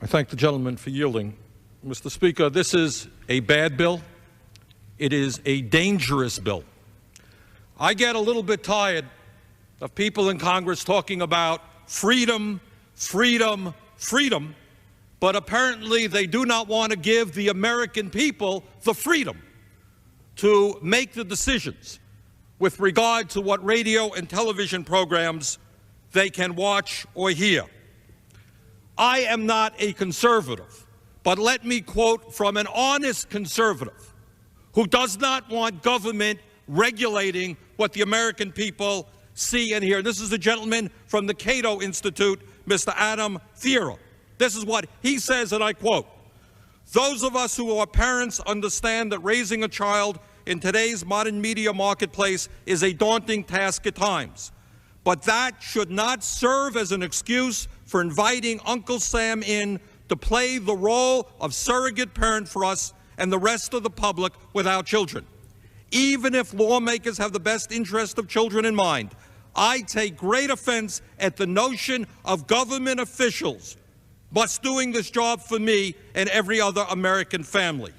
I thank the gentleman for yielding. Mr. Speaker, this is a bad bill. It is a dangerous bill. I get a little bit tired of people in Congress talking about freedom, freedom, freedom, but apparently they do not want to give the American people the freedom to make the decisions with regard to what radio and television programs they can watch or hear. I am not a conservative, but let me quote from an honest conservative who does not want government regulating what the American people see and hear. This is a gentleman from the Cato Institute, Mr. Adam Thierer. This is what he says, and I quote, "Those of us who are parents understand that raising a child in today's modern media marketplace is a daunting task at times. But that should not serve as an excuse for inviting Uncle Sam in to play the role of surrogate parent for us and the rest of the public with our children. Even if lawmakers have the best interest of children in mind, I take great offense at the notion of government officials must doing this job for me and every other American family.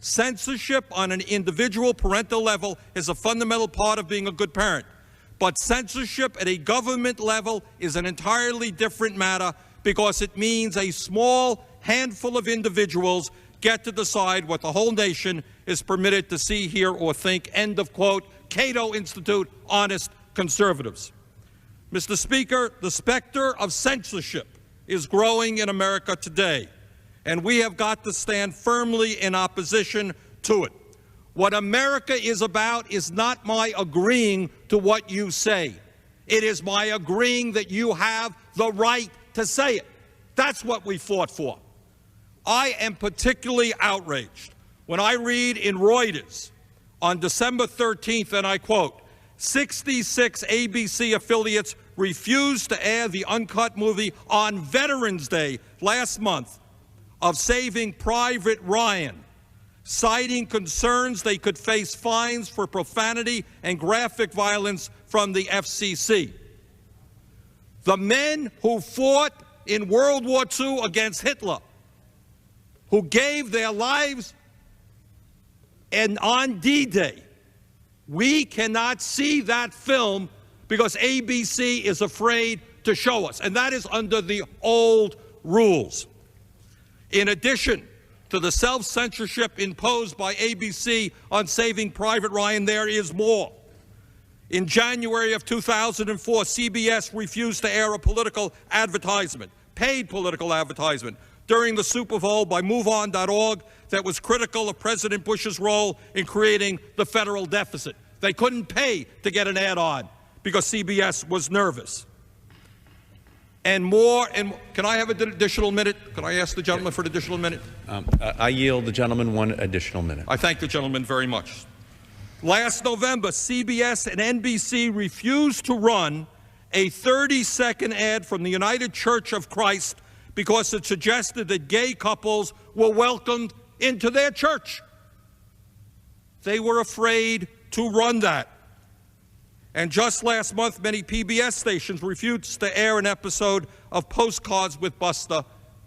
Censorship on an individual parental level is a fundamental part of being a good parent. But censorship at a government level is an entirely different matter because it means a small handful of individuals get to decide what the whole nation is permitted to see, hear, or think." End of quote. Cato Institute, honest conservatives. Mr. Speaker, the specter of censorship is growing in America today, and we have got to stand firmly in opposition to it. What America is about is not my agreeing to what you say. It is my agreeing that you have the right to say it. That's what we fought for. I am particularly outraged when I read in Reuters on December 13th, and I quote, 66 ABC affiliates refused to air the uncut movie on Veterans Day last month of Saving Private Ryan, citing concerns they could face fines for profanity and graphic violence from the FCC. The men who fought in World War II against Hitler, who gave their lives and on D-Day, we cannot see that film because ABC is afraid to show us, and that is under the old rules. In addition to the self-censorship imposed by ABC on Saving Private Ryan, there is more. In January of 2004, CBS refused to air a political advertisement, paid political advertisement, during the Super Bowl by MoveOn.org that was critical of President Bush's role in creating the federal deficit. They couldn't pay to get an ad on because CBS was nervous. And more, and can I have an additional minute? Can I ask the gentleman for an additional minute? I yield the gentleman one additional minute. I thank the gentleman very much. Last November, CBS and NBC refused to run a 30-second ad from the United Church of Christ because it suggested that gay couples were welcomed into their church. They were afraid to run that. And just last month, many PBS stations refused to air an episode of Postcards with Buster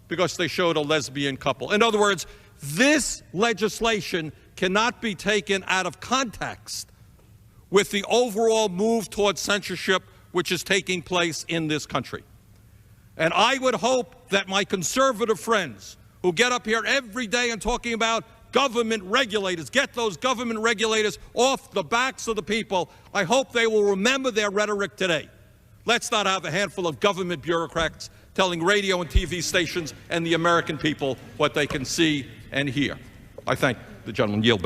because they showed a lesbian couple. In other words, this legislation cannot be taken out of context with the overall move towards censorship which is taking place in this country. And I would hope that my conservative friends who get up here every day and talking about government regulators, get those government regulators off the backs of the people, I hope they will remember their rhetoric today. Let's not have a handful of government bureaucrats telling radio and TV stations and the American people what they can see and hear. I thank the gentleman. Yield.